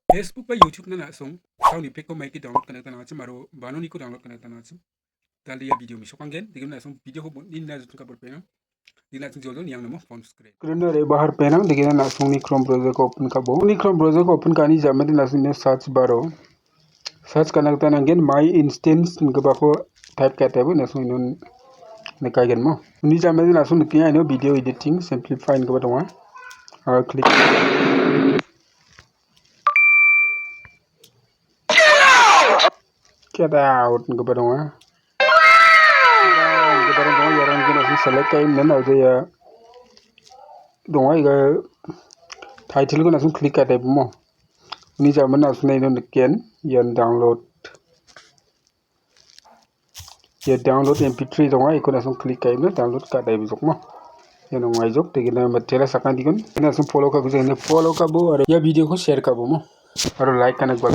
Facebook ba YouTube na langsung kau ni peko mai ki download kana kana macam baru bano ni ko download kana kana macam tali ya video mi sokangen digam langsung video ho din na zutun kabur pena din langsung jolon yang namo phone screen screen re bahar pena digam langsung ni Chrome browser ko open kabo ni Chrome browser ko open kani jamadi langsung ne search baro search kana kana ngen my instance ngaba ko type kata bu langsung non ne kagen mo ni jamadi langsung ni kiya no video editing simplify ngaba dong click get out ngaba dong orang gina sih select kayak mana aja ya dong ga title ko langsung klik kata mo ini zaman langsung ini niken yang download mp3 dong ko langsung klik kayak mana download kata ibu mo yang dong ajok tegina material sakan dikon langsung follow ka bu ya video ko share ka bu mo और like करने के बाद